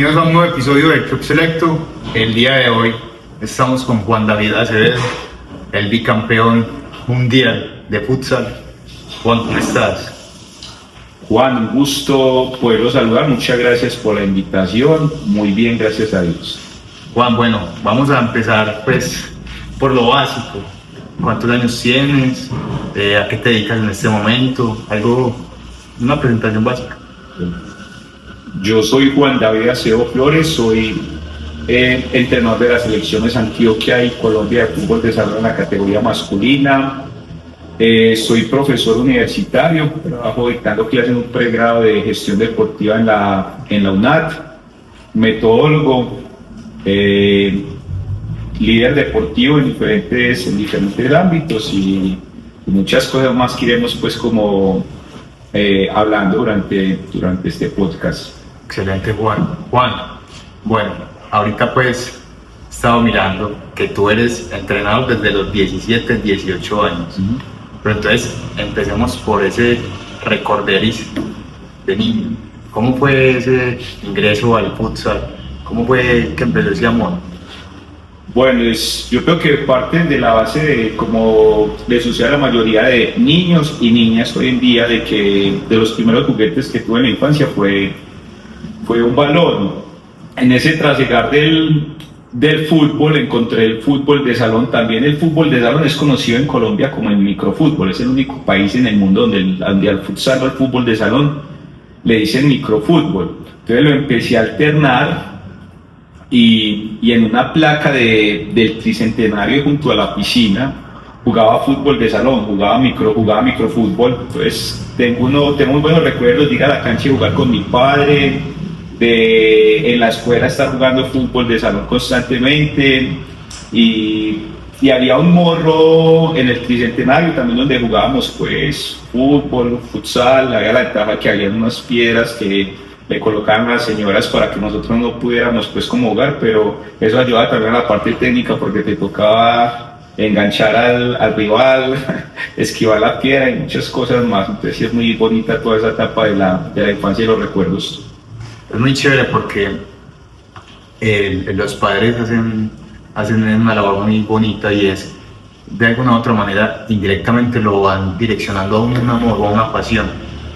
bienvenidos a un nuevo episodio del Club Selecto. El día de hoy estamos con Juan David Acevedo, el bicampeón mundial de futsal. Juan, ¿cómo estás? Juan, un gusto poderlo saludar, muchas gracias por la invitación, muy bien, gracias a Dios. Juan, bueno, vamos a empezar pues por lo básico. ¿Cuántos años tienes? ¿A qué te dedicas en este momento? Una presentación básica. Yo soy Juan David Acevedo Flores, soy entrenador de las selecciones Antioquia y Colombia de fútbol de salón en la categoría masculina. Soy profesor universitario, trabajo dictando clases en un pregrado de gestión deportiva en la UNAD, metodólogo, líder deportivo en diferentes ámbitos y muchas cosas más que iremos pues como hablando durante este podcast. Excelente, Juan. Juan, bueno, ahorita pues he estado mirando que tú eres entrenador desde los 17, 18 años. Uh-huh. Pero entonces empecemos por ese recorderis de niño. ¿Cómo fue ese ingreso al futsal? ¿Cómo fue que empezó ese amor? Bueno, yo creo que parte de la base de como le sucede a la mayoría de niños y niñas hoy en día, de los primeros juguetes que tuve en la infancia fue un balón. En ese trasegar del fútbol encontré el fútbol de salón. También el fútbol de salón es conocido en Colombia como el microfútbol. Es el único país en el mundo donde al futsal o al fútbol de salón le dicen microfútbol. Entonces lo empecé a alternar y en una placa del tricentenario junto a la piscina jugaba fútbol de salón, jugaba microfútbol. Entonces tengo muy buenos recuerdos de ir a la cancha y jugar con mi padre, en la escuela estar jugando fútbol de salón constantemente y había un morro en el tricentenario también donde jugábamos pues fútbol, futsal. Había la ventaja que había unas piedras que le colocaban a las señoras para que nosotros no pudiéramos pues como jugar, pero eso ayudaba también a la parte técnica porque te tocaba enganchar al rival, esquivar la piedra y muchas cosas más. Entonces sí es muy bonita toda esa etapa de la infancia y los recuerdos. Es muy chévere porque los padres hacen una labor muy bonita y es, de alguna u otra manera, indirectamente lo van direccionando a un amor o a una pasión.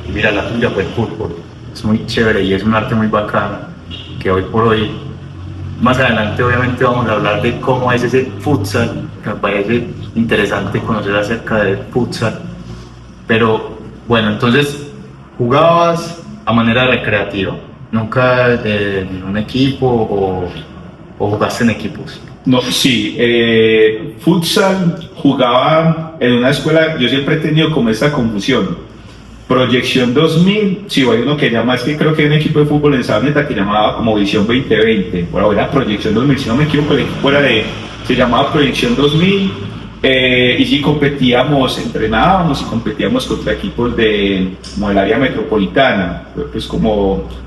Y mira, la tuya fue el fútbol. Es muy chévere y es un arte muy bacano que hoy por hoy, más adelante obviamente vamos a hablar de cómo es ese futsal, que me parece interesante conocer acerca del futsal. Pero bueno, entonces jugabas a manera recreativa. ¿Nunca en un equipo o jugaste en equipos? No, sí, futsal jugaba en una escuela. Yo siempre he tenido como esta confusión. Proyección 2000, sí, hay uno que llama, es que creo que hay un equipo de fútbol en Sabaneta que llamaba como Visión 2020, por ahora Proyección 2000, si no me equivoco, el equipo se llamaba Proyección 2000, y sí entrenábamos y competíamos contra equipos como del área metropolitana. Pues como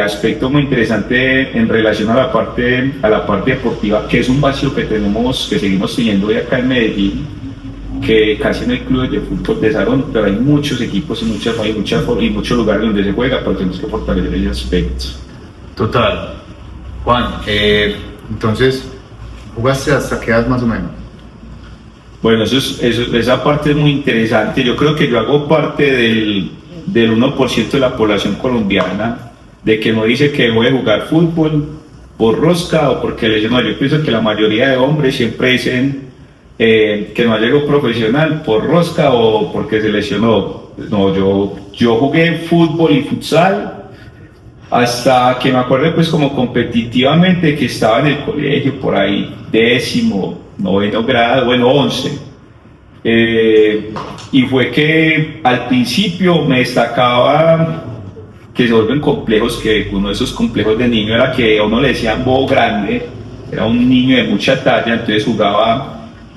aspecto muy interesante en relación a la parte deportiva, que es un vacío que seguimos teniendo hoy acá en Medellín, que casi no hay clubes de fútbol de salón, pero hay muchos equipos y muchos lugares donde se juega, pero tenemos que fortalecer ese aspecto. Total. Juan, entonces, ¿jugaste hasta qué edad más o menos? Bueno, esa parte es muy interesante. Yo creo que yo hago parte del 1% de la población colombiana, de que no dice que voy a jugar fútbol por rosca o porque lesionó. Yo pienso que la mayoría de hombres siempre dicen que no llegó profesional por rosca o porque se lesionó. No, yo jugué fútbol y futsal hasta que me acuerdo pues como competitivamente, que estaba en el colegio por ahí, 10º, 9º grado, bueno 11. Y fue que al principio me destacaba, que se vuelven complejos, que uno de esos complejos de niño era que a uno le decían bobo grande, era un niño de mucha talla, entonces jugaba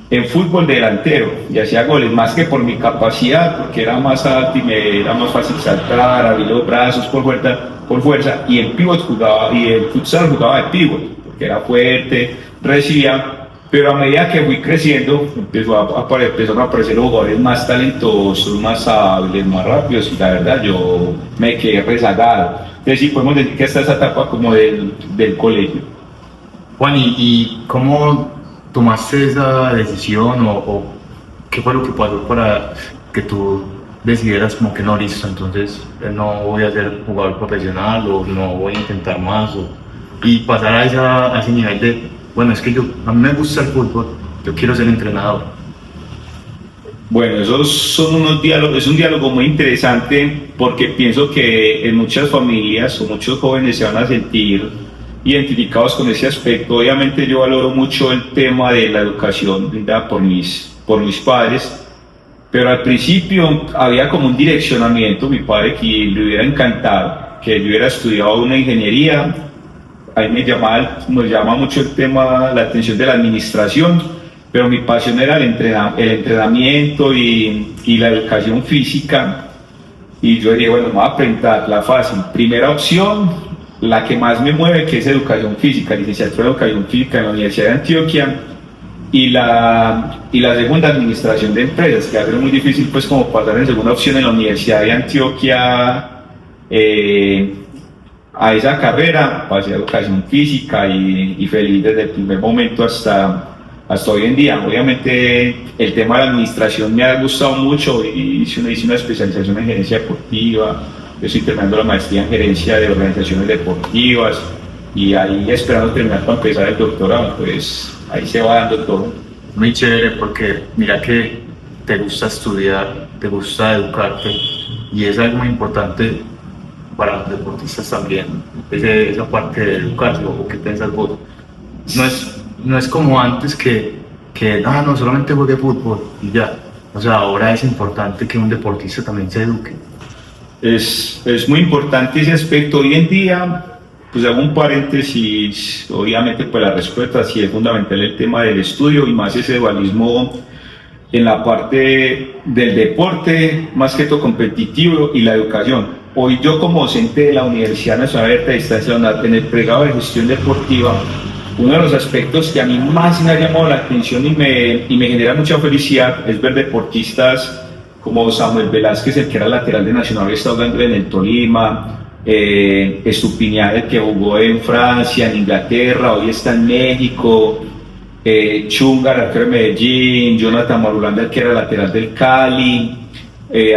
en fútbol delantero y hacía goles más que por mi capacidad, porque era más alto y me era más fácil saltar, abrir los brazos por fuerza, y en pivot y en futsal jugaba de pivot, porque era fuerte, recibía. Pero a medida que fui creciendo, empezaron a aparecer los jugadores más talentosos, más hábiles, más rápidos, y la verdad yo me quedé rezagado. Entonces sí podemos decir que esta es esa etapa como del colegio. Juan, ¿y cómo tomaste esa decisión o qué fue lo que pasó para que tú decidieras como que no, listo, entonces no voy a ser jugador profesional o no voy a intentar más y pasar a ese nivel de, bueno, es que a mí me gusta el fútbol, yo quiero ser entrenador? Bueno, esos son unos diálogos, es un diálogo muy interesante porque pienso que en muchas familias o muchos jóvenes se van a sentir identificados con ese aspecto. Obviamente yo valoro mucho el tema de la educación brindada por mis padres, pero al principio había como un direccionamiento, mi padre que le hubiera encantado que yo hubiera estudiado una ingeniería. Ahí nos llama mucho el tema, la atención de la administración, pero mi pasión era el entrenamiento y la educación física, y yo dije, bueno, me voy a presentar la fácil, primera opción, la que más me mueve, que es educación física, licenciatura en educación física en la Universidad de Antioquia, y la segunda, administración de empresas, que va a ser muy difícil pues como pasar en segunda opción en la Universidad de Antioquia a esa carrera. Pasé a educación física y feliz desde el primer momento hasta hoy en día. Obviamente el tema de la administración me ha gustado mucho y hice una especialización en gerencia deportiva. Yo estoy terminando la maestría en gerencia de organizaciones deportivas y ahí esperando terminar para empezar el doctorado, pues ahí se va dando todo. Muy chévere porque mira que te gusta estudiar, te gusta educarte y es algo muy importante para los deportistas también, esa parte de educarse. ¿O qué piensas vos? No es como antes que no, solamente juegue fútbol y ya. O sea, ahora es importante que un deportista también se eduque. Es muy importante ese aspecto. Hoy en día, pues hago un paréntesis, obviamente pues la respuesta sí es fundamental el tema del estudio y más ese dualismo en la parte del deporte, más que todo competitivo, y la educación. Hoy yo como docente de la Universidad Nacional Abierta de Distancia, en el pregado de gestión deportiva, uno de los aspectos que a mí más me ha llamado la atención y me genera mucha felicidad es ver deportistas como Samuel Velázquez, el que era lateral de Nacional, está jugando en el Tolima, Estupiñán, el que jugó en Francia, en Inglaterra, hoy está en México, Chungar, arquero de Medellín, Jonathan Marulanda, el que era lateral del Cali,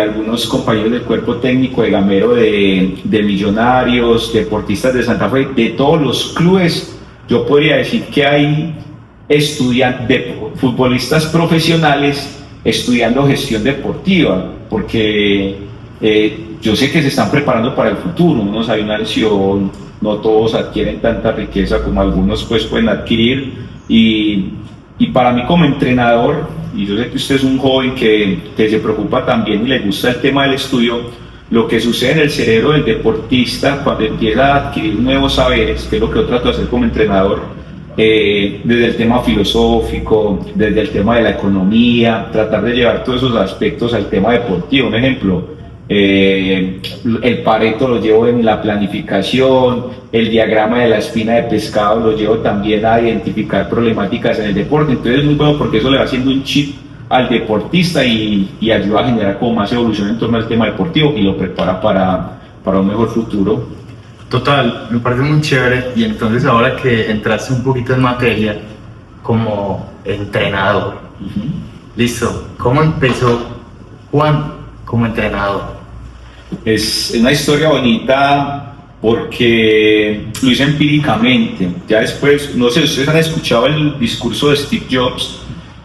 algunos compañeros del cuerpo técnico de Gamero de Millonarios, deportistas de Santa Fe, de todos los clubes. Yo podría decir que hay futbolistas profesionales estudiando gestión deportiva, porque yo sé que se están preparando para el futuro. Unos hay una lesión, no todos adquieren tanta riqueza como algunos pues pueden adquirir, y para mí como entrenador, y yo sé que usted es un joven que se preocupa también y le gusta el tema del estudio, lo que sucede en el cerebro del deportista cuando empieza a adquirir nuevos saberes, que es lo que yo trato de hacer como entrenador, desde el tema filosófico, desde el tema de la economía, tratar de llevar todos esos aspectos al tema deportivo. Un ejemplo, el Pareto lo llevo en la planificación, el diagrama de la espina de pescado lo llevo también a identificar problemáticas en el deporte. Entonces es muy bueno porque eso le va haciendo un chip al deportista y ayuda a generar como más evolución en torno al tema deportivo y lo prepara para un mejor futuro. Total, me parece muy chévere. Y entonces ahora que entraste un poquito en materia como entrenador, listo, ¿cómo empezó Juan como entrenador? Es una historia bonita porque lo hice empíricamente. Ya después, no sé si ustedes han escuchado el discurso de Steve Jobs.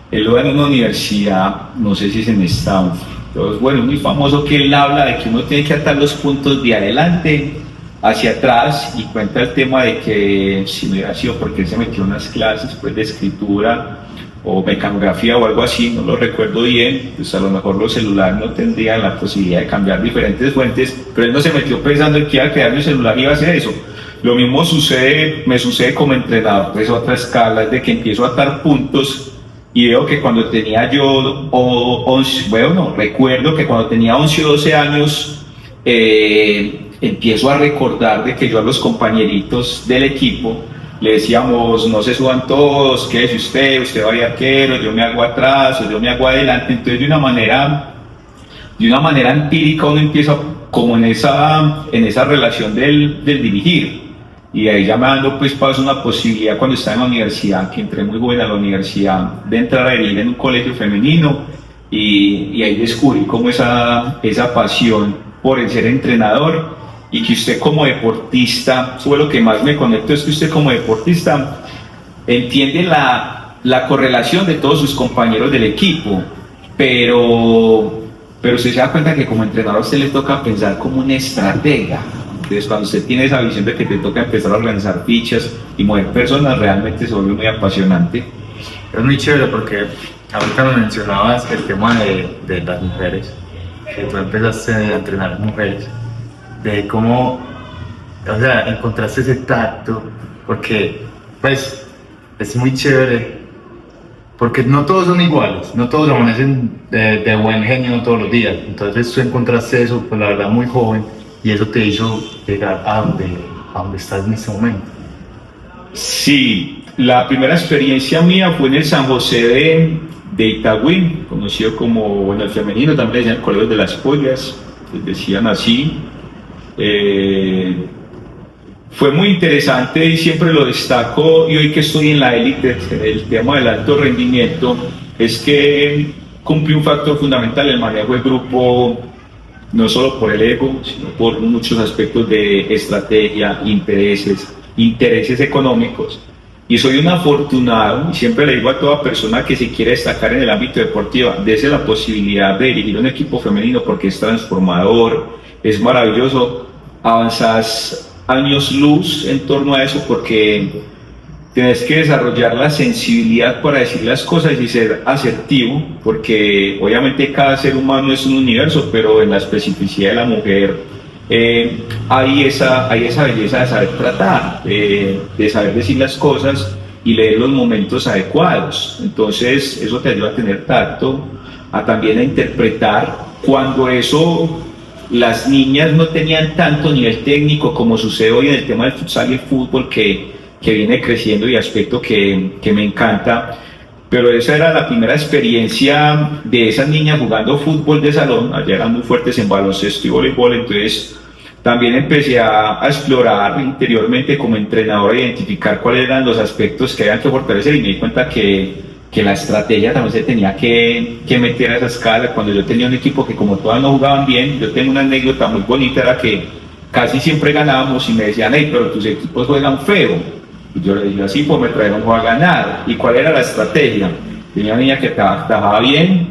Él lo da en una universidad, no sé si es en Stanford. Entonces, bueno, es muy famoso que él habla de que uno tiene que atar los puntos de adelante hacia atrás, y cuenta el tema de que si no hubiera sido porque él se metió en unas clases pues, de escritura o mecanografía o algo así, no lo recuerdo bien, pues a lo mejor los celulares no tendrían la posibilidad de cambiar diferentes fuentes, pero él no se metió pensando en que iba a crear mi celular y iba a hacer eso. Lo mismo me sucede como entrenador, pues otra escala es de que empiezo a atar puntos. Y veo que cuando tenía yo 11, bueno, recuerdo que cuando tenía 11 o 12 años, empiezo a recordar de que yo a los compañeritos del equipo le decíamos, no se suban todos, quédese usted vaya arquero, yo me hago atrás o yo me hago adelante. Entonces de una manera empírica uno empieza como en esa relación del dirigir. Y ahí ya me dando pues paso una posibilidad cuando estaba en la universidad, que entré muy joven a la universidad, de entrar a dirigir en un colegio femenino, y ahí descubrí como esa pasión por el ser entrenador, y que usted como deportista, fue lo que más me conectó, es que usted como deportista entiende la correlación de todos sus compañeros del equipo, pero usted se da cuenta que como entrenador a usted le toca pensar como un estratega. Entonces cuando usted tiene esa visión de que te toca empezar a organizar fichas y mover personas, realmente se vuelve muy apasionante. Es muy chévere porque ahorita me mencionabas el tema de las mujeres, que tú empezaste a entrenar mujeres, de cómo, o sea, encontraste ese tacto, porque pues es muy chévere, porque no todos son iguales, no todos amanecen de buen genio todos los días, entonces tú encontraste eso, pues la verdad muy joven, y eso te hizo llegar a donde estás en este momento. Sí, la primera experiencia mía fue en el San José de Itagüí, conocido como, bueno, el femenino también le decían el Colegio de las Pollas, les decían así. Fue muy interesante y siempre lo destaco, y hoy que estoy en la élite, el tema del alto rendimiento, es que cumple un factor fundamental el manejo del grupo, no solo por el ego, sino por muchos aspectos de estrategia, intereses económicos. Y soy un afortunado, y siempre le digo a toda persona que se quiere destacar en el ámbito deportivo, dése la posibilidad de dirigir un equipo femenino porque es transformador, es maravilloso, avanzas años luz en torno a eso porque tienes que desarrollar la sensibilidad para decir las cosas y ser asertivo, porque obviamente cada ser humano es un universo, pero en la especificidad de la mujer hay esa belleza de saber tratar, de saber decir las cosas y leer los momentos adecuados. Entonces eso te ayuda a tener tacto, a también a interpretar cuando eso las niñas no tenían tanto nivel técnico como sucede hoy en el tema del futsal y el fútbol que viene creciendo y aspecto que me encanta. Pero esa era la primera experiencia de esas niñas jugando fútbol de salón. Allá eran muy fuertes en baloncesto y voleibol, entonces también empecé a explorar interiormente como entrenador, a identificar cuáles eran los aspectos que habían que fortalecer, y me di cuenta que la estrategia también se tenía que meter a esa escala. Cuando yo tenía un equipo que como todas no jugaban bien, yo tengo una anécdota muy bonita, era que casi siempre ganábamos y me decían, hey, pero tus equipos juegan feo. Y yo le dije, así pues me trajeron a ganar. ¿Y cuál era la estrategia? Tenía una niña que trabajaba bien,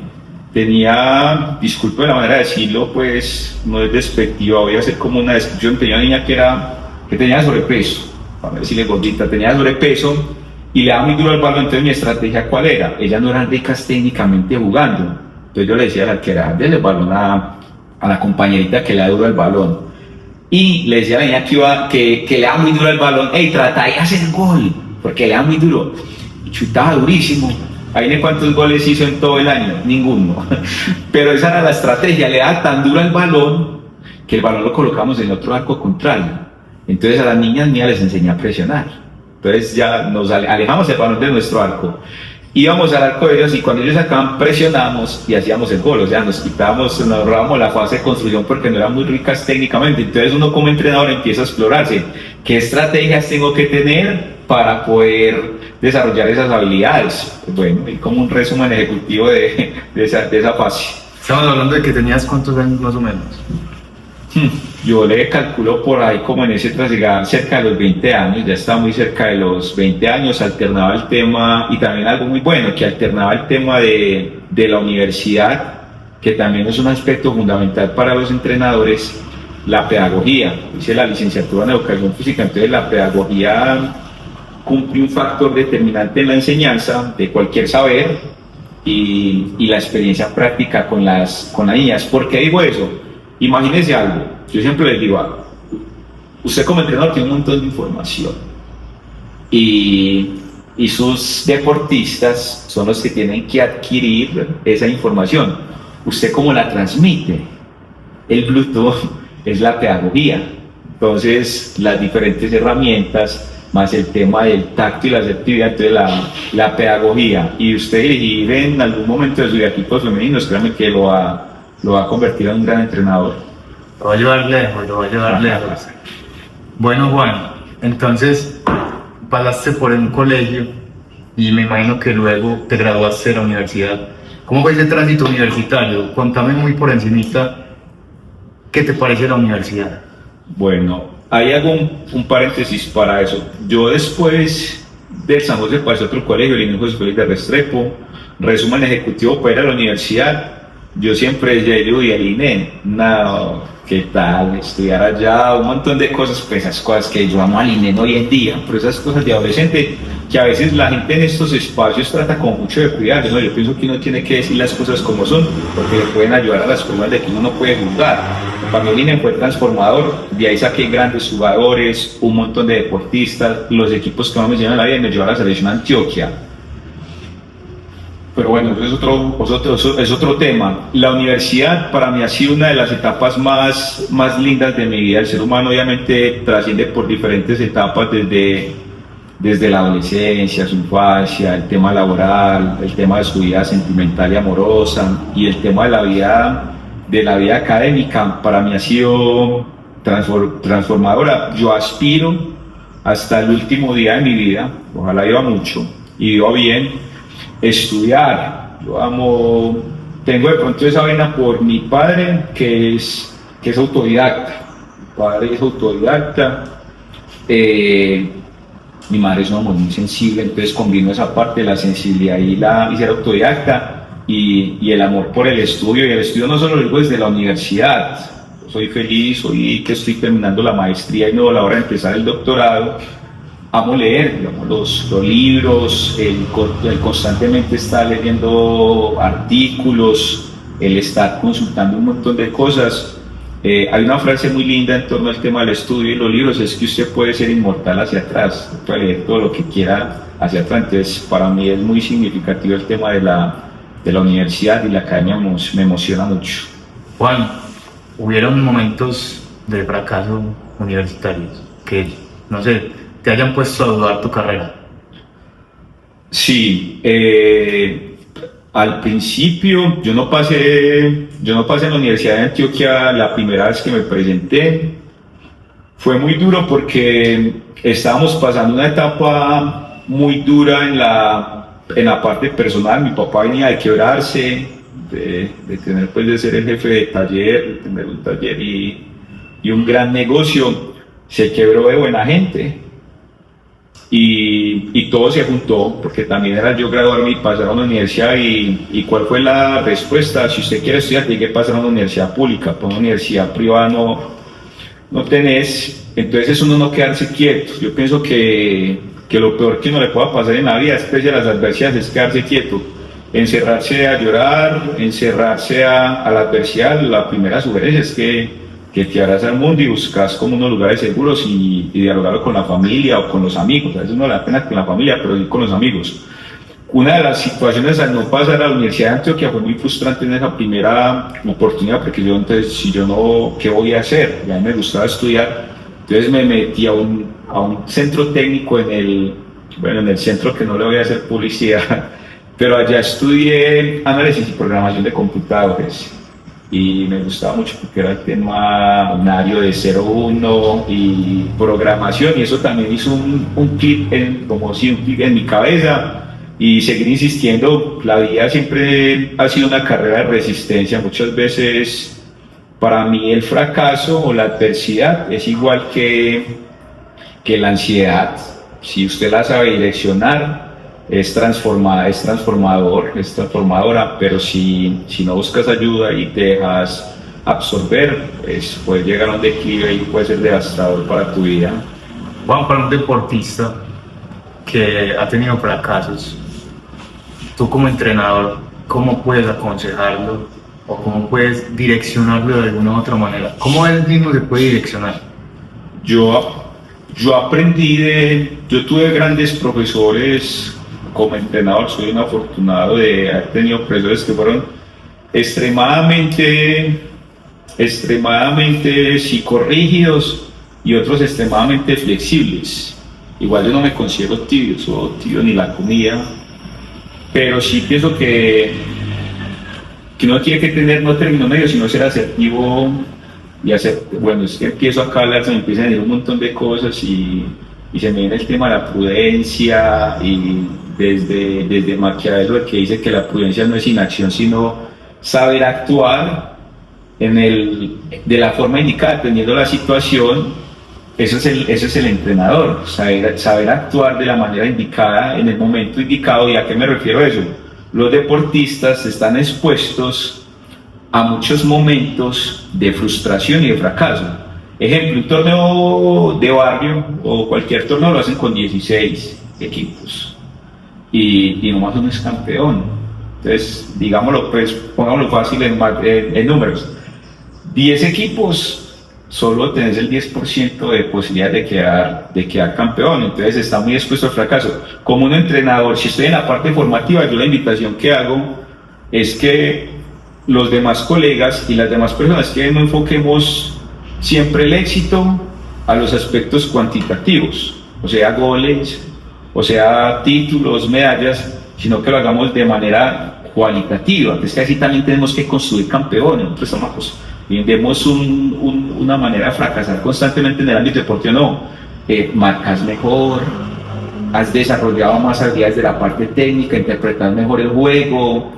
tenía, disculpe la manera de decirlo, pues no es despectiva, voy a hacer como una descripción, tenía una niña que tenía sobrepeso, para decirle gordita, tenía sobrepeso y le daba muy duro al balón. Entonces mi estrategia, ¿cuál era? Ellas no eran ricas técnicamente jugando, entonces yo le decía a la que era del balón a la compañerita que le da duro el balón. Y le decía a la niña que le da muy duro el balón, hey, trata de hacer gol, porque le da muy duro. Y chutaba durísimo. Ahí de cuántos goles hizo en todo el año, ninguno. Pero esa era la estrategia, le da tan duro el balón que el balón lo colocamos en otro arco contrario. Entonces a las niñas mías les enseñé a presionar. Entonces ya nos alejamos el balón de nuestro arco. Íbamos al arco de ellos y cuando ellos sacaban presionábamos y hacíamos el gol, o sea, nos ahorrábamos la fase de construcción porque no eran muy ricas técnicamente. Entonces uno como entrenador empieza a explorarse qué estrategias tengo que tener para poder desarrollar esas habilidades. Bueno, y como un resumen ejecutivo de esa fase. Estamos hablando de que tenías cuántos años más o menos. Yo le calculo por ahí como en ese trasllegada cerca de los 20 años, ya estaba muy cerca de los 20 años, alternaba el tema, y también algo muy bueno, que alternaba el tema de la universidad, que también es un aspecto fundamental para los entrenadores, la pedagogía. Hice la licenciatura en educación física, entonces la pedagogía cumple un factor determinante en la enseñanza de cualquier saber y la experiencia práctica con las niñas. ¿Por qué digo eso? Imagínese algo, yo siempre les digo, usted como entrenador tiene un montón de información y sus deportistas son los que tienen que adquirir esa información. ¿Usted cómo la transmite? El Bluetooth es la pedagogía. Entonces, las diferentes herramientas, más el tema del tacto y la asertividad, entonces la pedagogía. Y usted dirigir en algún momento de sus equipos femeninos, créanme que lo va a convertir en un gran entrenador. Lo voy a llevar lejos, lo voy a llevar lejos. Bueno, Juan, entonces pasaste por un colegio y me imagino que luego te graduaste de la universidad. ¿Cómo fue ese tránsito universitario? Contame muy por encimita, ¿qué te parece la universidad? Bueno, ahí hago un paréntesis para eso. Yo después del San José pasé a otro colegio, el Ingenio José Félix de Restrepo, resumen ejecutivo para ir a la universidad. Yo siempre decía, uy, el INE, no, ¿qué tal? Estudiar allá, un montón de cosas, pues esas cosas que yo amo al INE hoy en día, pero esas cosas de adolescente que a veces la gente en estos espacios trata con mucho de cuidado, ¿no? Yo pienso que uno tiene que decir las cosas como son, porque le pueden ayudar a las personas de que uno no puede juzgar. Para mí el INE fue transformador, de ahí saqué grandes jugadores, un montón de deportistas, los equipos que más me llevan a la vida y me llevan a la selección Antioquia. Pero bueno, eso es otro tema. La universidad para mí ha sido una de las etapas más lindas de mi vida. El ser humano obviamente trasciende por diferentes etapas desde la adolescencia, su infancia, el tema laboral, el tema de su vida sentimental y amorosa y el tema de la vida académica. Para mí ha sido transformadora. Yo aspiro hasta el último día de mi vida, ojalá viva mucho y viva bien, estudiar. Yo amo, tengo de pronto esa vena por mi padre que es autodidacta. Mi padre es autodidacta, mi madre es una mujer muy sensible, entonces combino esa parte de la sensibilidad y ser autodidacta y el amor por el estudio. Y el estudio no solo lo digo desde la universidad. Soy feliz hoy que estoy terminando la maestría y no a la hora de empezar el doctorado. Amo leer, digamos, los libros, el constantemente estar leyendo artículos, el estar consultando un montón de cosas. Hay una frase muy linda en torno al tema del estudio y los libros, es que usted puede ser inmortal hacia atrás, puede leer todo lo que quiera hacia atrás. Entonces, para mí es muy significativo el tema de la universidad y la academia me emociona mucho. Juan, hubieron momentos de fracaso universitarios que, no sé, te hayan puesto a dudar tu carrera. Sí, al principio yo no pasé en la Universidad de Antioquia la primera vez que me presenté. Fue muy duro porque estábamos pasando una etapa muy dura en la parte personal. Mi papá venía de quebrarse, de tener pues de ser el jefe de taller, de tener un taller y un gran negocio. Se quebró de buena gente. Y todo se juntó, porque también era yo graduarme y pasar a una universidad. ¿Y cuál fue la respuesta? Si usted quiere estudiar, tiene que pasar a una universidad pública, por una universidad privada no tenés. Entonces uno no quedarse quieto. Yo pienso que lo peor que uno le pueda pasar en la vida, después de las adversidades, es quedarse quieto, encerrarse a llorar, encerrarse a la adversidad. La primera sugerencia es que te abras al mundo y buscas como unos lugares seguros y dialogarlo con la familia o con los amigos. A veces no le da pena con la familia, pero sí con los amigos. Una de las situaciones al no pasar a la Universidad de Antioquia fue muy frustrante en esa primera oportunidad, porque yo entonces, si yo no, ¿qué voy a hacer? Ya me gustaba estudiar, entonces me metí a un centro técnico en el centro que no le voy a hacer publicidad, pero allá estudié análisis y programación de computadores. Y me gustaba mucho porque era el tema binario de 0-1 y programación, y eso también hizo un clic en mi cabeza y seguir insistiendo. La vida siempre ha sido una carrera de resistencia. Muchas veces para mí el fracaso o la adversidad es igual que la ansiedad. Si usted la sabe direccionar, es transformadora, pero si no buscas ayuda y te dejas absorber, pues puede llegar a un declive y puede ser devastador para tu vida. Juan, para un deportista que ha tenido fracasos, tú como entrenador, ¿cómo puedes aconsejarlo o cómo puedes direccionarlo de alguna u otra manera? ¿Cómo él mismo se puede direccionar? Yo tuve grandes profesores. Como entrenador soy un afortunado de haber tenido profesores que fueron extremadamente psicorrígidos y otros extremadamente flexibles. Igual yo no me considero tibio ni la comida, pero sí pienso que uno tiene que tener no término medio, sino ser asertivo y hacer, bueno, es que empiezo acá a hablar, se me empiezan a decir un montón de cosas y se me viene el tema de la prudencia y desde Maquiavelo que dice que la prudencia no es inacción sino saber actuar de la forma indicada dependiendo de la situación. Eso es el entrenador, saber actuar de la manera indicada en el momento indicado. ¿Y a qué me refiero a eso? Los deportistas están expuestos a muchos momentos de frustración y de fracaso. Ejemplo, un torneo de barrio o cualquier torneo lo hacen con 16 equipos y nomás uno es campeón. Entonces, digámoslo, pues, pongámoslo fácil en números. 10 equipos, solo tenés el 10% de posibilidad de quedar campeón, entonces está muy expuesto al fracaso. Como un entrenador, si estoy en la parte formativa, yo la invitación que hago es que los demás colegas y las demás personas que no enfoquemos siempre el éxito a los aspectos cuantitativos, o sea, goles, o sea, títulos, medallas, sino que lo hagamos de manera cualitativa, es que así también tenemos que construir campeones. Nosotros estamos vemos una manera de fracasar constantemente en el ámbito deportivo. No, marcas mejor, has desarrollado más habilidades de la parte técnica, interpretar mejor el juego,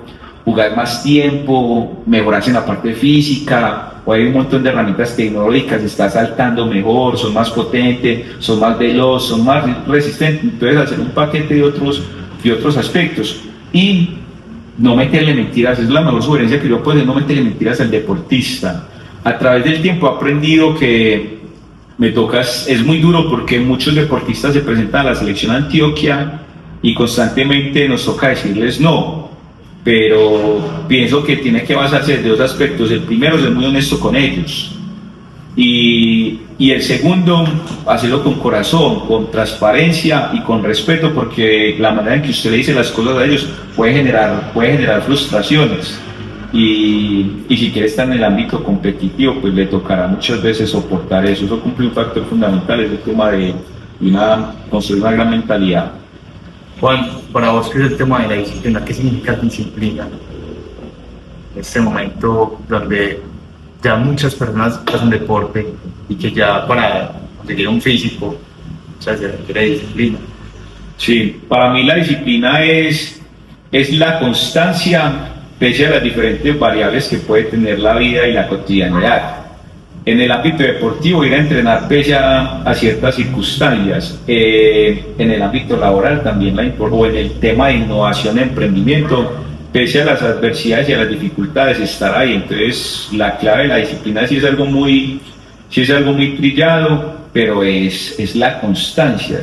jugar más tiempo, mejoras en la parte física, o hay un montón de herramientas tecnológicas, estás saltando mejor, son más potentes, son más veloz, son más resistentes. Entonces hacer un paquete de otros aspectos y no meterle mentiras. Es la mejor sugerencia que yo puedo hacer, no meterle mentiras al deportista. A través del tiempo he aprendido que es muy duro porque muchos deportistas se presentan a la selección Antioquia y constantemente nos toca decirles no, pero pienso que tiene que basarse en dos aspectos. El primero es ser muy honesto con ellos y el segundo, hacerlo con corazón, con transparencia y con respeto, porque la manera en que usted le dice las cosas a ellos puede generar frustraciones y si quiere estar en el ámbito competitivo, pues le tocará muchas veces soportar eso. Eso cumple un factor fundamental, es el tema de construir una gran mentalidad. Juan, para vos, ¿qué es el tema de la disciplina? ¿Qué significa disciplina? En este momento donde ya muchas personas hacen deporte y que ya para conseguir un físico, o sea, se requiere disciplina. Sí, para mí la disciplina es la constancia pese a las diferentes variables que puede tener la vida y la cotidianidad. En el ámbito deportivo, ir a entrenar pese a ciertas circunstancias. En el ámbito laboral también o en el tema de innovación y emprendimiento, pese a las adversidades y a las dificultades, estar ahí. Entonces, la clave de la disciplina sí es algo muy trillado, pero es la constancia,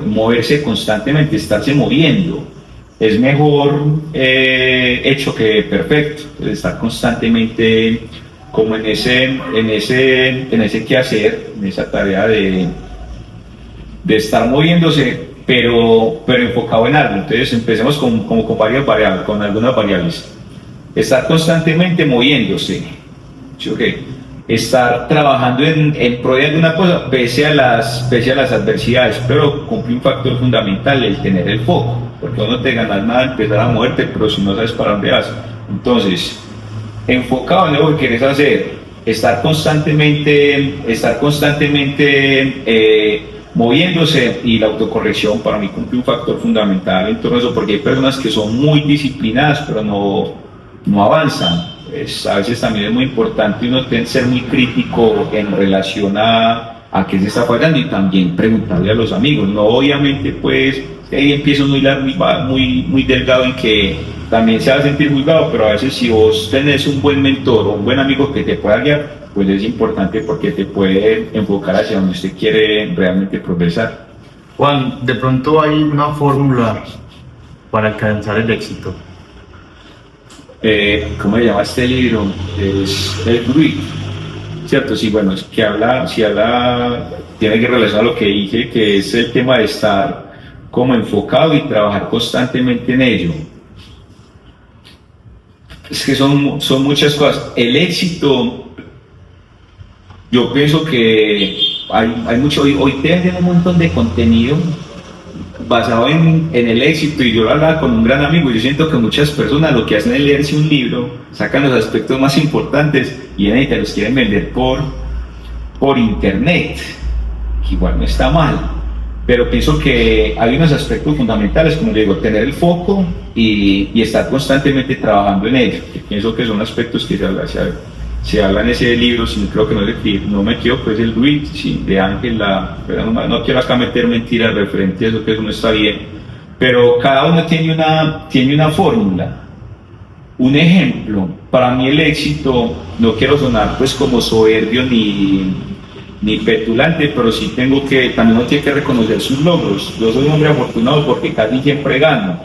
moverse constantemente, estarse moviendo. Es mejor hecho que perfecto, estar constantemente como en ese quehacer, en esa tarea de estar moviéndose, pero enfocado en algo. Entonces empecemos con algunas variables. Estar constantemente moviéndose, ¿sí? Okay. Estar trabajando en pro de alguna cosa pese a las adversidades, pero cumple un factor fundamental, el tener el foco, porque no te ganas nada empezar a moverte, pero si no sabes para dónde vas. Entonces, enfocado en lo que quieres hacer, estar constantemente moviéndose, y la autocorrección para mí cumple un factor fundamental en todo eso, porque hay personas que son muy disciplinadas pero no avanzan. A veces también es muy importante uno ser muy crítico en relación a qué se está fallando y también preguntarle a los amigos. No, obviamente, pues ahí empieza uno a hilar muy delgado en que también se va a sentir juzgado, pero a veces si vos tenés un buen mentor o un buen amigo que te pueda guiar, pues es importante porque te puede enfocar hacia donde usted quiere realmente progresar. Juan, de pronto hay una fórmula para alcanzar el éxito. ¿Cómo se llama este libro? Es el Gruit, ¿cierto? Sí, bueno, es que tiene que relacionar lo que dije, que es el tema de estar como enfocado y trabajar constantemente en ello. Es que son muchas cosas. El éxito, yo pienso que hay mucho, hoy te venden un montón de contenido basado en el éxito, y yo lo hablaba con un gran amigo. Yo siento que muchas personas lo que hacen es leerse un libro, sacan los aspectos más importantes y te los quieren vender por internet, que igual no está mal, pero pienso que hay unos aspectos fundamentales, como digo, tener el foco y estar constantemente trabajando en ello, que pienso que son aspectos que se habla en ese libro. Si creo que no me equivoco, es el Ruiz, sí, de Ángel, pero no quiero acá meter mentiras referente a eso, que eso no está bien, pero cada uno tiene una fórmula. Un ejemplo, para mí el éxito, no quiero sonar pues como soberbio ni petulante, pero sí también uno tiene que reconocer sus logros. Yo soy un hombre afortunado porque casi siempre gano.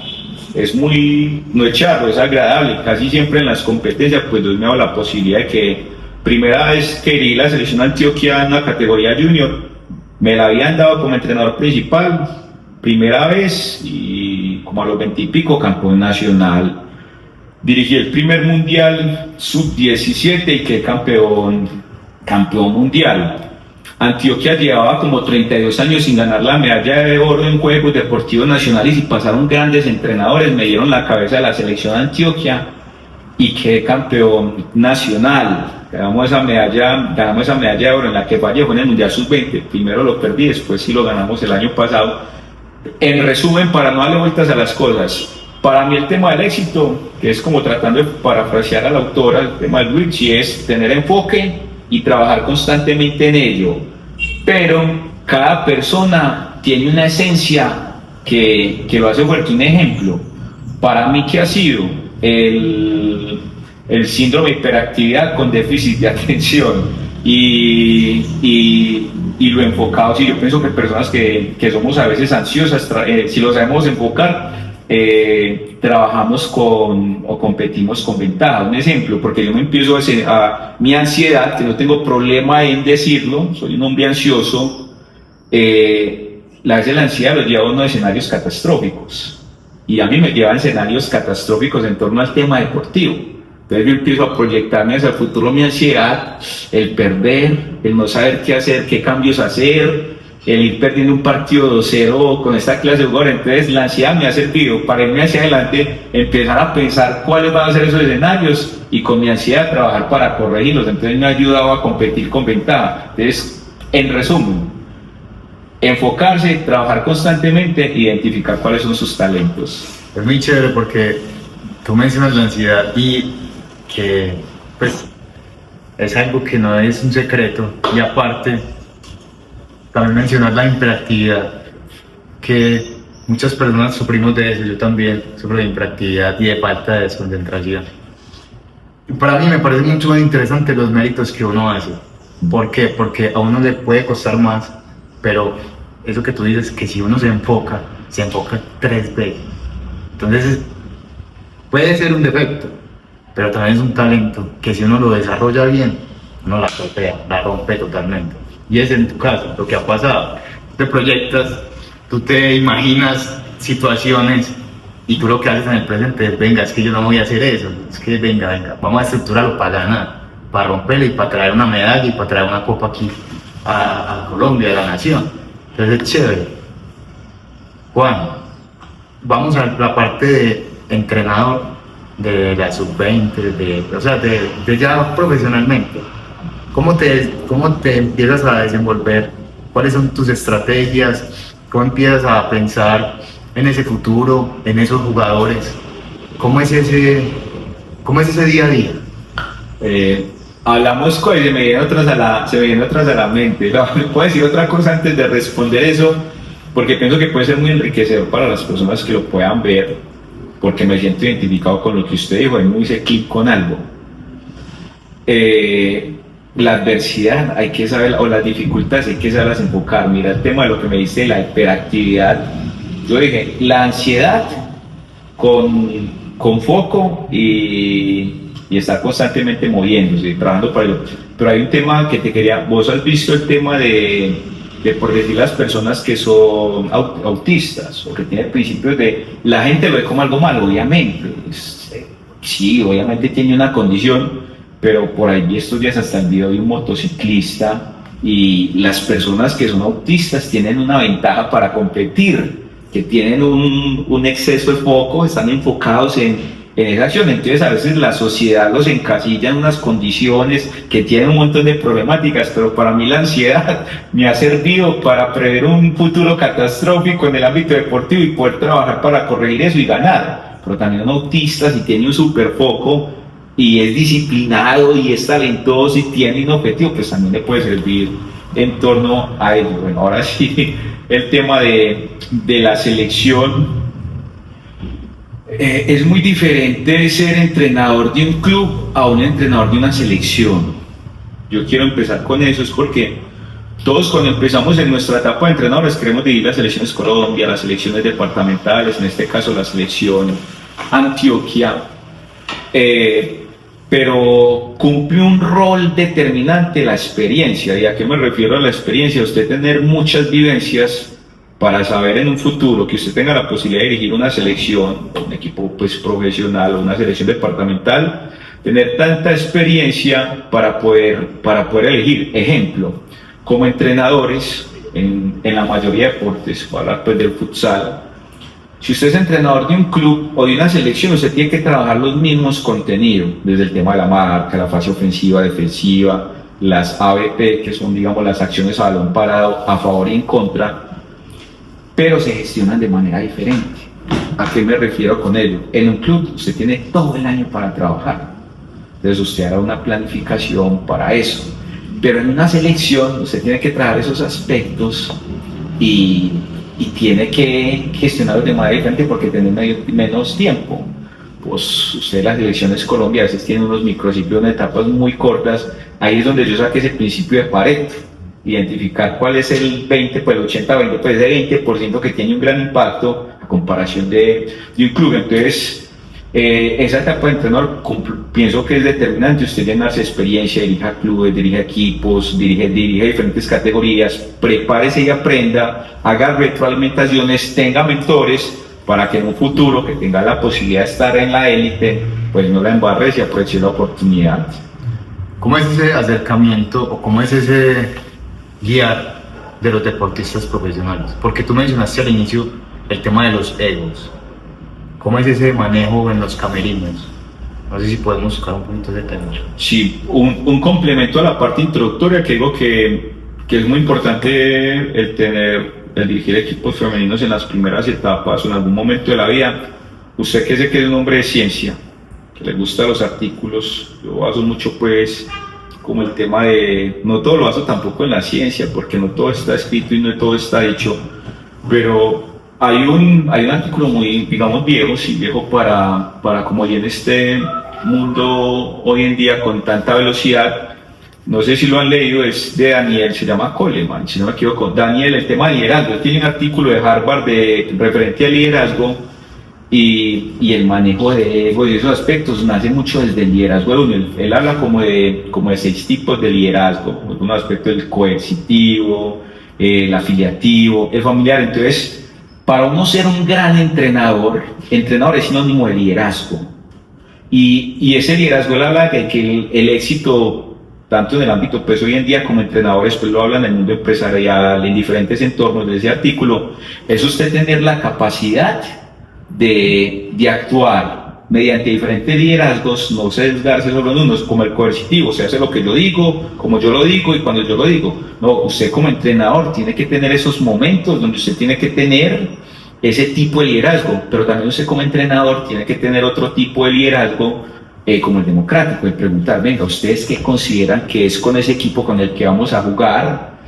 No es charro, es agradable. Casi siempre en las competencias, pues Dios me ha dado la posibilidad de que, primera vez que dirigí la selección Antioquia en la categoría junior, me la habían dado como entrenador principal, primera vez, y como a los 20 y pico, campeón nacional. Dirigí el primer mundial sub-17 y quedé campeón mundial. Antioquia llevaba como 32 años sin ganar la medalla de oro en Juegos Deportivos Nacionales y pasaron grandes entrenadores, me dieron la cabeza de la selección de Antioquia y quedé campeón nacional. Ganamos esa medalla de oro en la que fallé, fue en el Mundial Sub-20. Primero lo perdí, después sí lo ganamos el año pasado. En resumen, para no darle vueltas a las cosas, para mí el tema del éxito, que es como tratando de parafrasear a la autora, el tema del Luigi, es tener enfoque y trabajar constantemente en ello. Pero cada persona tiene una esencia que lo hace fuerte. Un ejemplo, para mí, que ha sido el síndrome de hiperactividad con déficit de atención y lo enfocado. Sí, yo pienso que personas que somos a veces ansiosas, si lo sabemos enfocar, trabajamos o competimos con ventaja. Un ejemplo, porque yo me empiezo a mi ansiedad, que no tengo problema en decirlo, soy un hombre ansioso, la ansiedad lo lleva a unos escenarios catastróficos, y a mí me llevan escenarios catastróficos en torno al tema deportivo. Entonces yo empiezo a proyectarme hacia el futuro mi ansiedad, el perder, el no saber qué hacer, qué cambios hacer, el ir perdiendo un partido 2-0 con esta clase de jugadores. Entonces la ansiedad me ha servido para irme hacia adelante, empezar a pensar cuáles van a ser esos escenarios y con mi ansiedad trabajar para corregirlos. Entonces me ha ayudado a competir con ventaja. Entonces, en resumen, enfocarse, trabajar constantemente, identificar cuáles son sus talentos. Es muy chévere porque tú mencionas la ansiedad y que pues es algo que no es un secreto, y aparte también mencionar la hiperactividad, que muchas personas sufrimos de eso. Yo también sufro de hiperactividad y de falta de desconcentración. Y para mí me parece mucho más interesante los méritos que uno hace. ¿Por qué? Porque a uno le puede costar más, pero eso que tú dices, que si uno se enfoca 3 veces. Entonces puede ser un defecto, pero también es un talento que si uno lo desarrolla bien, uno la rompe totalmente. Y es en tu caso lo que ha pasado. Te proyectas, tú te imaginas situaciones y tú lo que haces en el presente es: venga, es que yo no voy a hacer eso, es que venga, vamos a estructurarlo para ganar, para romperlo y para traer una medalla y para traer una copa aquí a Colombia, a la nación. Entonces es chévere. Juan, vamos a la parte de entrenador de la sub-20, de ya profesionalmente. ¿Cómo te empiezas a desenvolver? ¿Cuáles son tus estrategias? ¿Cómo empiezas a pensar en ese futuro, en esos jugadores? ¿Cómo es ese día a día? Hablamos y se me vienen otras a la mente. No, puedo decir otra cosa antes de responder eso, porque pienso que puede ser muy enriquecedor para las personas que lo puedan ver, porque me siento identificado con lo que usted dijo. A mí me hice clic con algo. La adversidad hay que saber, o las dificultades hay que saberlas enfocar. Mira el tema de lo que me dice, la hiperactividad. Yo dije, la ansiedad con foco y estar constantemente moviéndose, trabajando para ello. Pero hay un tema que te quería, vos has visto el tema de por decir, las personas que son autistas o que tienen principios la gente lo ve como algo malo, obviamente. Sí, obviamente tiene una condición, pero por ahí estos días hasta el video de un motociclista, y las personas que son autistas tienen una ventaja para competir, que tienen un exceso de foco, están enfocados en esa acción. Entonces a veces la sociedad los encasilla en unas condiciones que tienen un montón de problemáticas, pero para mí la ansiedad me ha servido para prever un futuro catastrófico en el ámbito deportivo y poder trabajar para corregir eso y ganar. Pero también un autista, si tiene un superfoco y es disciplinado y es talentoso y tiene un objetivo, pues también le puede servir en torno a ello. Bueno, ahora sí, el tema de la selección. Es muy diferente ser entrenador de un club a un entrenador de una selección. Yo quiero empezar con eso, es porque todos cuando empezamos en nuestra etapa de entrenadores queremos dirigir las selecciones Colombia, las selecciones departamentales, en este caso la selección Antioquia, pero cumple un rol determinante la experiencia. ¿Y a qué me refiero a la experiencia? Usted tener muchas vivencias para saber en un futuro que usted tenga la posibilidad de dirigir una selección, un equipo pues profesional o una selección departamental, tener tanta experiencia para poder elegir. Ejemplo, como entrenadores en la mayoría de deportes, para hablar pues del futsal, si usted es entrenador de un club o de una selección, usted tiene que trabajar los mismos contenidos, desde el tema de la marca, la fase ofensiva, defensiva, las ABP, que son digamos las acciones a balón parado, a favor y en contra, pero se gestionan de manera diferente. ¿A qué me refiero con ello? En un club usted tiene todo el año para trabajar, entonces usted hará una planificación para eso, pero en una selección usted tiene que trabajar esos aspectos y tiene que gestionarlos de manera diferente porque tiene menos tiempo. Pues usted, las selecciones Colombia a veces tienen unos microciclos en etapas muy cortas. Ahí es donde yo saqué ese principio de Pareto, identificar cuál es el 20, pues el 80-20, pues ese 20% que tiene un gran impacto a comparación de un club. Entonces esa etapa de entrenador pienso que es determinante. Usted llenarse experiencia, dirija clubes, dirija equipos, dirige diferentes categorías, prepárese y aprenda, haga retroalimentaciones, tenga mentores para que en un futuro que tenga la posibilidad de estar en la élite, pues no la embarre y aproveche la oportunidad. ¿Cómo es ese acercamiento o cómo es ese guiar de los deportistas profesionales? Porque tú mencionaste al inicio el tema de los egos. ¿Cómo es ese manejo en los camerinos? No sé si podemos buscar un poquito de tema. Sí, un complemento a la parte introductoria que digo que es muy importante el dirigir equipos femeninos en las primeras etapas o en algún momento de la vida. Usted que sé que es un hombre de ciencia, que le gustan los artículos, yo baso mucho pues como el tema de, no todo lo baso tampoco en la ciencia, porque no todo está escrito y no todo está dicho, pero hay un artículo muy, digamos, viejo para como hoy en este mundo hoy en día con tanta velocidad, no sé si lo han leído, es de Daniel, se llama Coleman, si no me equivoco, Daniel, el tema de liderazgo. Él tiene un artículo de Harvard referente al liderazgo y el manejo de ego y esos aspectos nace mucho desde el liderazgo. Él habla como de 6 tipos de liderazgo, un aspecto del coercitivo, el afiliativo, el familiar. Entonces, para uno ser un gran entrenador es sinónimo de liderazgo. Y ese liderazgo él habla de que el éxito, tanto en el ámbito pues hoy en día como entrenadores, pues lo hablan en el mundo empresarial, en diferentes entornos de ese artículo, es usted tener la capacidad de actuar mediante diferentes liderazgos, no sesgarse solo en unos, como el coercitivo, se hace lo que yo digo, como yo lo digo y cuando yo lo digo. No, usted como entrenador tiene que tener esos momentos donde usted tiene que tener ese tipo de liderazgo, pero también usted como entrenador tiene que tener otro tipo de liderazgo como el democrático, el preguntar, venga, ¿ustedes qué consideran que es con ese equipo con el que vamos a jugar?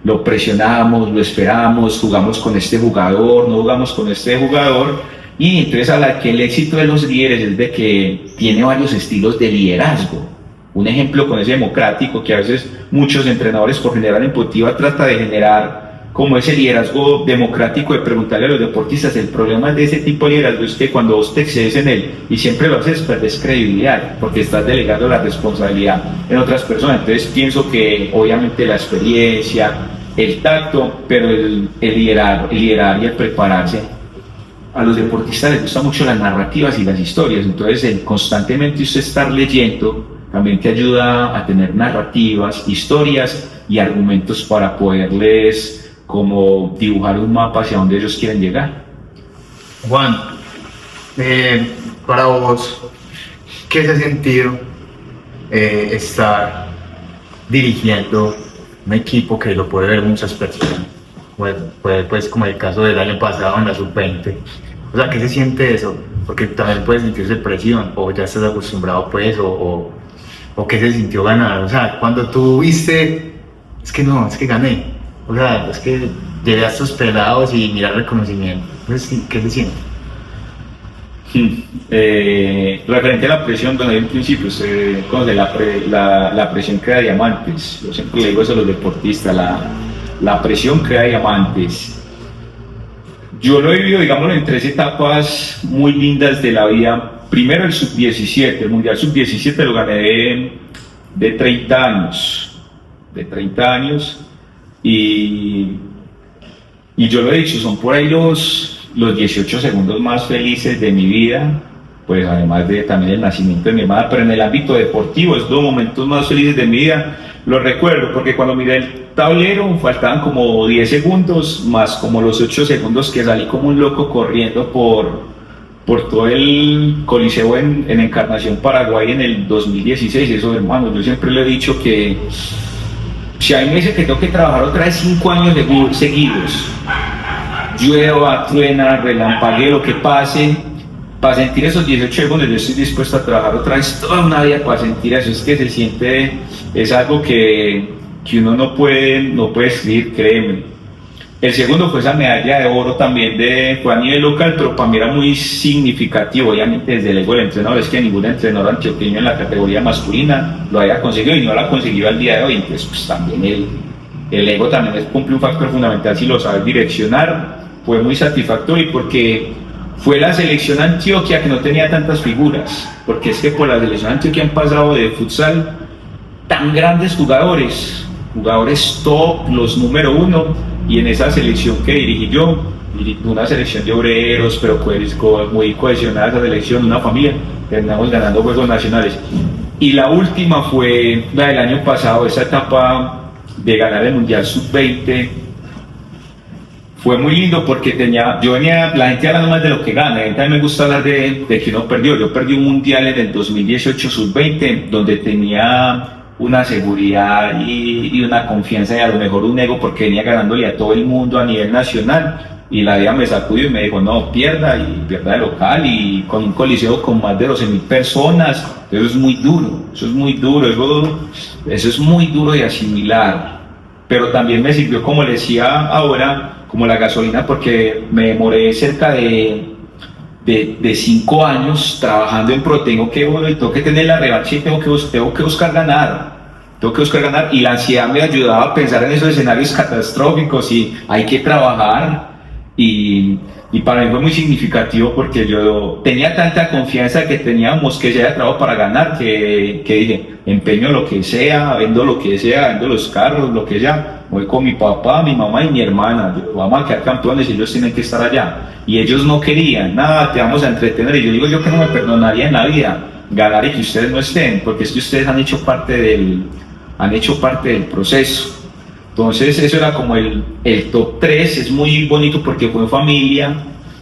Lo presionamos, lo esperamos, jugamos con este jugador, no jugamos con este jugador. Y entonces habla que el éxito de los líderes es de que tiene varios estilos de liderazgo. Un ejemplo con ese democrático, que a veces muchos entrenadores por generar empatía trata de generar como ese liderazgo democrático de preguntarle a los deportistas. El problema de ese tipo de liderazgo es que cuando vos te excedes en él y siempre lo haces, perdes credibilidad porque estás delegando la responsabilidad en otras personas. Entonces pienso que obviamente la experiencia, el tacto, pero el liderar y el prepararse. A los deportistas les gustan mucho las narrativas y las historias, entonces el constantemente usted estar leyendo también te ayuda a tener narrativas, historias y argumentos para poderles como dibujar un mapa hacia donde ellos quieren llegar. Juan, para vos, ¿qué se ha sentido estar dirigiendo un equipo que lo puede ver muchas personas? Pues como el caso del año pasado en la sub-20. O sea, ¿qué se siente eso? Porque también puede sentirse presión, o ya estás acostumbrado pues, o qué se sintió ganar. O sea, cuando tú viste, es que no, es que gané. O sea, es que llegué a estos pelados y mirar reconocimiento. Pues, ¿qué se siente? Referente a la presión, bueno, en principio usted conoce la presión crea diamantes. Yo siempre le digo eso a los deportistas, la presión crea diamantes. Yo lo he vivido, digámoslo, en 3 etapas muy lindas de la vida. Primero el sub-17, el mundial sub-17 lo gané de 30 años. De 30 años. Y yo lo he dicho, son por ahí los 18 segundos más felices de mi vida, pues además de también el nacimiento de mi hermana, pero en el ámbito deportivo, estos momentos más felices de mi vida, los recuerdo, porque cuando miré el tablero faltaban como 10 segundos, más como los 8 segundos que salí como un loco corriendo por todo el Coliseo en Encarnación, Paraguay en el 2016, eso hermano, yo siempre le he dicho que si a mí me dice que tengo que trabajar otra vez 5 años seguidos, llueva, truena, relampaguee, lo que pase, para sentir esos 18 segundos, yo estoy dispuesto a trabajar otra vez toda una vida para sentir eso. Es que se siente, es algo que uno no puede escribir, créeme. El segundo fue esa medalla de oro también, fue a nivel local, pero para mí era muy significativo, obviamente desde el ego del entrenador, es que ningún entrenador antioqueño en la categoría masculina lo haya conseguido y no lo ha conseguido al día de hoy. Entonces pues también el ego también cumple un factor fundamental si lo sabes direccionar. Fue muy satisfactorio porque fue la selección Antioquia que no tenía tantas figuras, porque es que por la selección Antioquia han pasado de futsal tan grandes jugadores top, los número 1, y en esa selección que dirigí yo, una selección de obreros, pero pues muy cohesionada esa selección, una familia, terminamos ganando juegos nacionales. Y la última fue la del año pasado, esa etapa de ganar el Mundial Sub-20. Fue muy lindo porque yo venía, la gente hablando más de lo que gana, a mí también me gusta hablar de que uno perdió. Yo perdí un mundial en el 2018 sub-20, donde tenía una seguridad y una confianza y a lo mejor un ego porque venía ganándole a todo el mundo a nivel nacional, y la vida me sacudió y me dijo no, pierda de local y con un coliseo con más de 12.000 personas. Eso es muy duro, eso es muy duro de asimilar, pero también me sirvió, como le decía ahora, como la gasolina, porque me demoré cerca de 5 años trabajando en pro. Tengo que tener la revancha y tengo que buscar ganar, y la ansiedad me ayudaba a pensar en esos escenarios catastróficos y hay que trabajar, y para mí fue muy significativo porque yo tenía tanta confianza que teníamos que ya trabajo para ganar que dije, empeño lo que sea, vendo lo que sea, vendo los carros, lo que sea, voy con mi papá, mi mamá y mi hermana, vamos a quedar campeones y ellos tienen que estar allá. Y ellos no querían, nada, te vamos a entretener. Y yo digo, yo que no me perdonaría en la vida ganar y que ustedes no estén, porque es que ustedes han hecho parte del proceso. Entonces eso era como el top 3, es muy bonito porque fue familia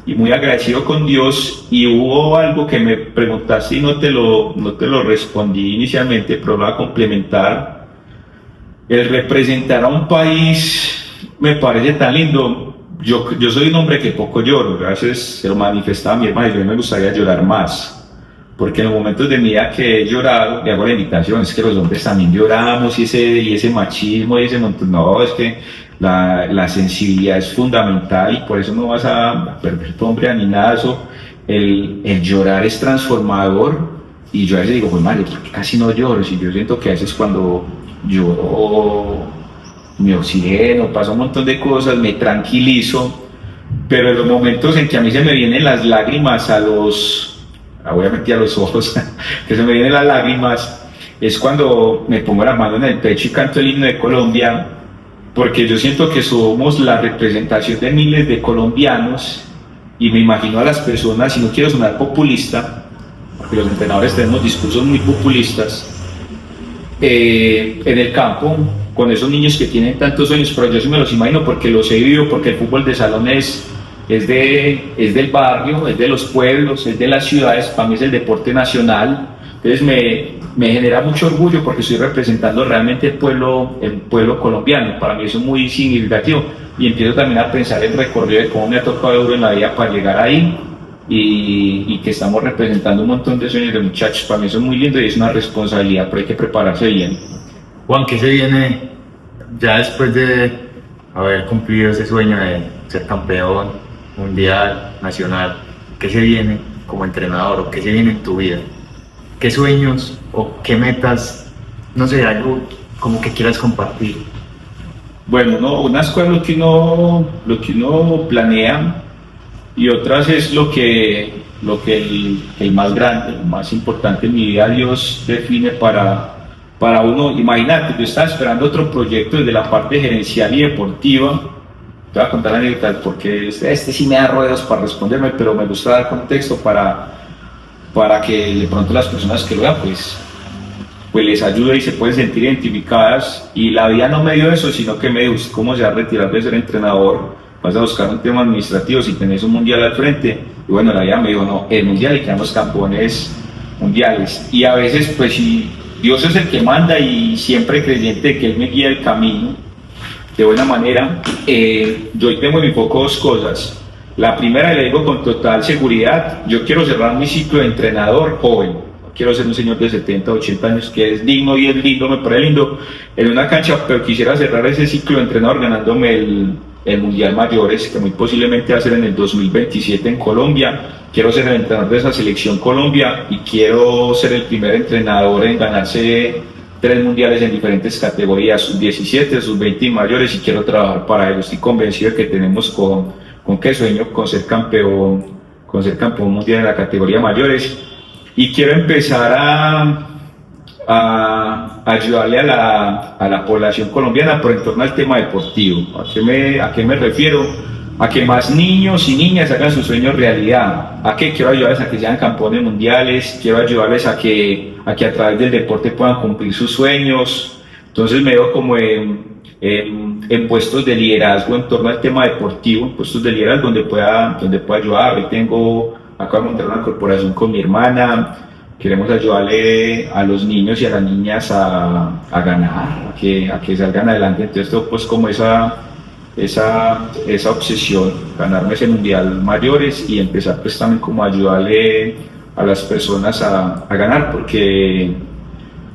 y muy agradecido con Dios. Y hubo algo que me preguntaste y no te lo respondí inicialmente, pero lo voy a complementar. El representar a un país me parece tan lindo. Yo soy un hombre que poco lloro, a veces se lo manifestaba a mi hermana y yo me gustaría llorar más, porque en los momentos de mi vida que he llorado, le hago la invitación, es que los hombres también lloramos, y ese machismo y ese montón, no, es que la sensibilidad es fundamental y por eso no vas a perder tu hombre ni nada. Eso, el llorar es transformador, y yo a veces digo, pues madre, casi no lloro, si yo siento que a veces cuando lloro me oxigeno, pasa un montón de cosas, me tranquilizo, pero en los momentos en que a mí se me vienen las lágrimas obviamente a los ojos, que se me vienen las lágrimas, es cuando me pongo la mano en el pecho y canto el himno de Colombia, porque yo siento que somos la representación de miles de colombianos, y me imagino a las personas, y no quiero sonar populista, porque los entrenadores tenemos discursos muy populistas, en el campo, con esos niños que tienen tantos sueños, pero yo sí me los imagino porque los he vivido, porque el fútbol de salón es del barrio, es de los pueblos, es de las ciudades, para mí es el deporte nacional. Entonces me genera mucho orgullo porque estoy representando realmente el pueblo colombiano. Para mí eso es muy significativo y empiezo también a pensar el recorrido de cómo me ha tocado duro en la vida para llegar ahí y que estamos representando un montón de sueños de muchachos. Para mí eso es muy lindo y es una responsabilidad, pero hay que prepararse bien. Juan, ¿qué se viene ya después de haber cumplido ese sueño de ser campeón mundial, nacional? ¿Qué se viene como entrenador o qué se viene en tu vida? ¿Qué sueños o qué metas, no sé, algo como que quieras compartir? Bueno, no, unas cosas lo que uno planea y otras es lo que el más grande, el más importante en mi vida Dios define para uno. Imagínate, yo estaba esperando otro proyecto desde la parte gerencial y deportiva. Te voy a contar la anécdota porque este sí me da ruedas para responderme, pero me gusta dar contexto para que de pronto las personas que lo vean pues les ayude y se pueden sentir identificadas. Y la vida no me dio eso, sino que me dijo: ¿cómo se va a retirar de ser entrenador? Vas a buscar un tema administrativo si tenés un mundial al frente. Y bueno, la vida me dijo: no, el mundial, y quedamos campeones mundiales. Y a veces pues si Dios es el que manda y siempre creyente de que Él me guía el camino de buena manera, yo hoy tengo en mi foco dos cosas. La primera, y le digo con total seguridad, yo quiero cerrar mi ciclo de entrenador joven. Quiero ser un señor de 70, 80 años que es digno y es lindo, me parece lindo en una cancha, pero quisiera cerrar ese ciclo de entrenador ganándome el Mundial Mayores, que muy posiblemente va a ser en el 2027 en Colombia. Quiero ser el entrenador de esa selección Colombia y quiero ser el primer entrenador en ganarse 3 mundiales en diferentes categorías, sub-17, sub-20 y mayores, y quiero trabajar para ello. Estoy convencido de que tenemos con qué sueño, con ser campeón mundial en la categoría mayores. Y quiero empezar a ayudarle a la población colombiana, pero en torno al tema deportivo. ¿A qué me refiero? A que más niños y niñas hagan sus sueños realidad. ¿A qué? Quiero ayudarles a que sean campeones mundiales, quiero ayudarles a que a través del deporte puedan cumplir sus sueños. Entonces me veo como en puestos de liderazgo en torno al tema deportivo, puestos de liderazgo donde pueda ayudar. Acabo de montar una corporación con mi hermana, queremos ayudarle a los niños y a las niñas a ganar, a que salgan adelante. Entonces tengo pues como esa obsesión, ganarme ese mundial mayores y empezar pues también como a ayudarle a las personas a ganar, porque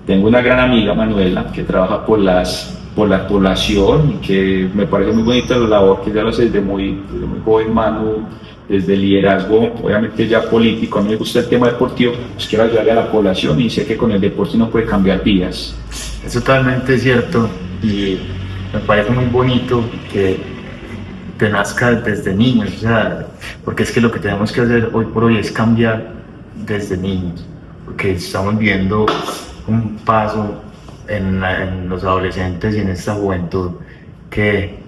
tengo una gran amiga, Manuela, que trabaja por la población y que me parece muy bonita la labor que ella lo hace desde muy joven, Manu, desde el liderazgo, obviamente ya político. A mí me gusta el tema deportivo, pues quiero ayudarle a la población y sé que con el deporte uno puede cambiar vidas. Es totalmente cierto y me parece muy bonito que te nazca desde niños, o sea, porque es que lo que tenemos que hacer hoy por hoy es cambiar desde niños, porque estamos viendo un paso en los adolescentes y en esta juventud que,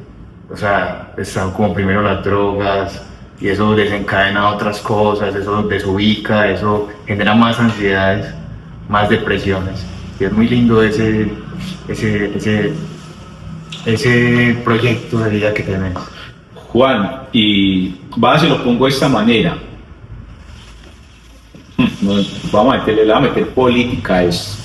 o sea, están como primero las drogas, y eso desencadena otras cosas, eso desubica, eso genera más ansiedades, más depresiones. Y es muy lindo ese proyecto de vida que tenemos. Juan, y se lo pongo de esta manera. Vamos a meter política a esto.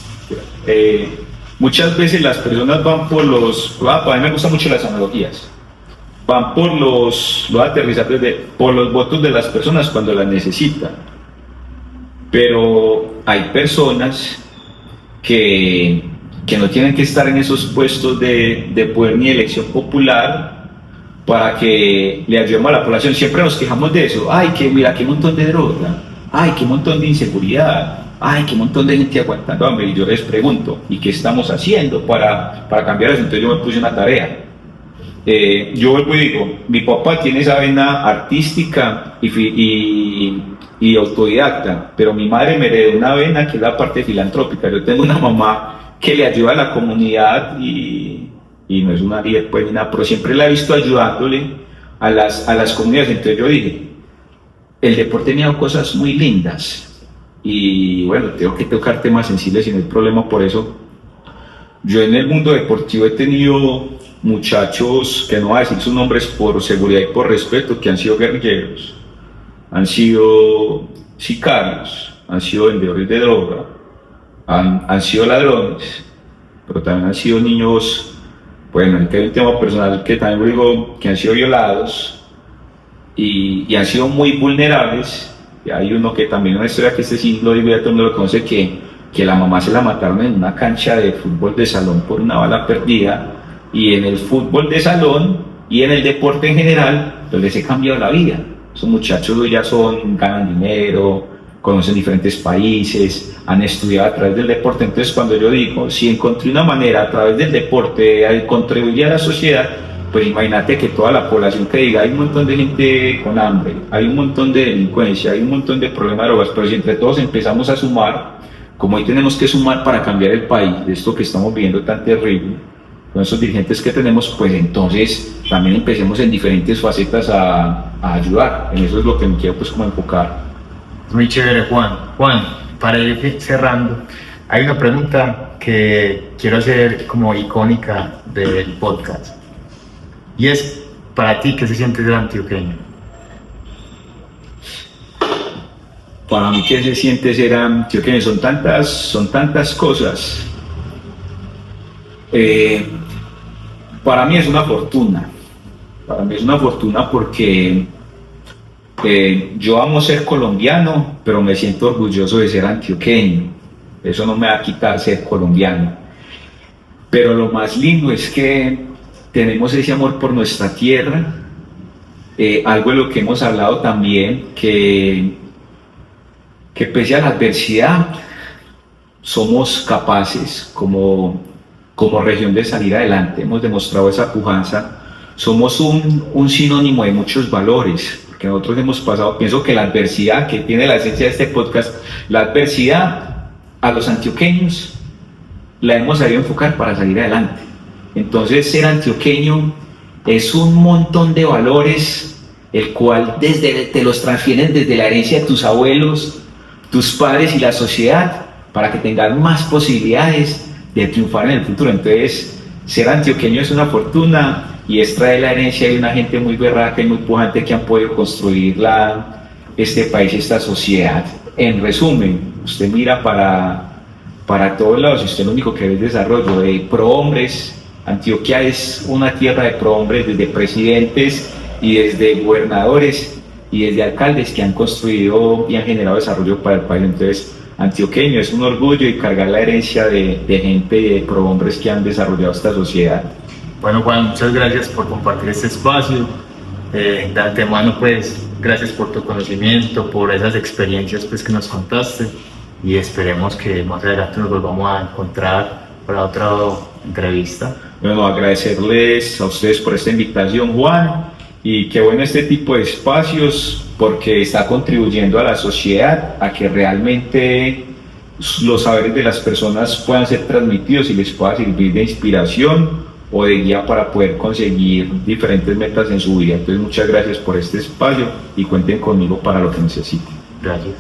Muchas veces las personas van por a mí me gustan mucho las analogías. Van por los votos de las personas cuando las necesitan. Pero hay personas que no tienen que estar en esos puestos de poder ni elección popular para que le ayudemos a la población. Siempre nos quejamos de eso. Ay, que mira, qué montón de droga. Ay, qué montón de inseguridad. Ay, qué montón de gente aguantando hambre. Y yo les pregunto, ¿y qué estamos haciendo para cambiar eso? Entonces yo me puse una tarea. Yo vuelvo y digo, mi papá tiene esa vena artística y autodidacta, pero mi madre me heredó una vena que es la parte filantrópica. Yo tengo una mamá que le ayuda a la comunidad y no es una líder pues ni nada, pero siempre la he visto ayudándole a las comunidades. Entonces yo dije, el deporte me ha dado cosas muy lindas y bueno, tengo que tocar temas sensibles y no hay problema por eso. Yo en el mundo deportivo he tenido muchachos, que no voy a decir sus nombres por seguridad y por respeto, que han sido guerrilleros, han sido sicarios, han sido vendedores de droga, han sido ladrones, pero también han sido niños, bueno, en el tema personal que también lo digo, que han sido violados y han sido muy vulnerables. Y hay uno que también, una historia que este sí lo digo, ya todo el mundo lo conoce, que la mamá se la mataron en una cancha de fútbol de salón por una bala perdida, y en el fútbol de salón y en el deporte en general, pues les he cambiado la vida. Esos muchachos ya ganan dinero, conocen diferentes países, han estudiado a través del deporte. Entonces cuando yo digo, si encontré una manera a través del deporte de contribuir a la sociedad, pues imagínate que toda la población que diga, hay un montón de gente con hambre, hay un montón de delincuencia, hay un montón de problemas de drogas, pero si entre todos empezamos a sumar, como hoy tenemos que sumar para cambiar el país, de esto que estamos viviendo tan terrible, con esos dirigentes que tenemos, pues entonces también empecemos en diferentes facetas a ayudar. En eso es lo que me quiero pues como enfocar. Muy chévere, Juan. Juan, para ir cerrando, hay una pregunta que quiero hacer como icónica del podcast. Y es, para ti, ¿qué se siente ser antioqueño? Para mí, ¿qué se siente ser antioqueño? Son tantas cosas. Para mí es una fortuna. Para mí es una fortuna porque yo amo ser colombiano, pero me siento orgulloso de ser antioqueño. Eso no me va a quitar ser colombiano. Pero lo más lindo es que tenemos ese amor por nuestra tierra, algo de lo que hemos hablado también, que pese a la adversidad somos capaces como región de salir adelante. Hemos demostrado esa pujanza, somos un sinónimo de muchos valores, porque nosotros hemos pasado, pienso que la adversidad, que tiene la esencia de este podcast, la adversidad a los antioqueños la hemos sabido enfocar para salir adelante. Entonces ser antioqueño es un montón de valores, el cual te los transfieren desde la herencia de tus abuelos, tus padres y la sociedad, para que tengan más posibilidades de triunfar en el futuro. Entonces ser antioqueño es una fortuna y es traer la herencia de una gente muy berraca y muy pujante que han podido construir este país, esta sociedad. En resumen, usted mira para todos lados y usted lo único que ve es desarrollo de prohombres. Antioquia es una tierra de prohombres, desde presidentes y desde gobernadores y desde alcaldes que han construido y han generado desarrollo para el país. Entonces, antioqueño es un orgullo y cargar la herencia de gente y de prohombres que han desarrollado esta sociedad. Bueno, Juan, muchas gracias por compartir este espacio. De antemano, pues, gracias por tu conocimiento, por esas experiencias pues, que nos contaste, y esperemos que más adelante nos volvamos a encontrar para otra entrevista. Bueno, agradecerles a ustedes por esta invitación, Juan, y qué bueno este tipo de espacios porque está contribuyendo a la sociedad a que realmente los saberes de las personas puedan ser transmitidos y les pueda servir de inspiración o de guía para poder conseguir diferentes metas en su vida. Entonces muchas gracias por este espacio y cuenten conmigo para lo que necesiten. Gracias.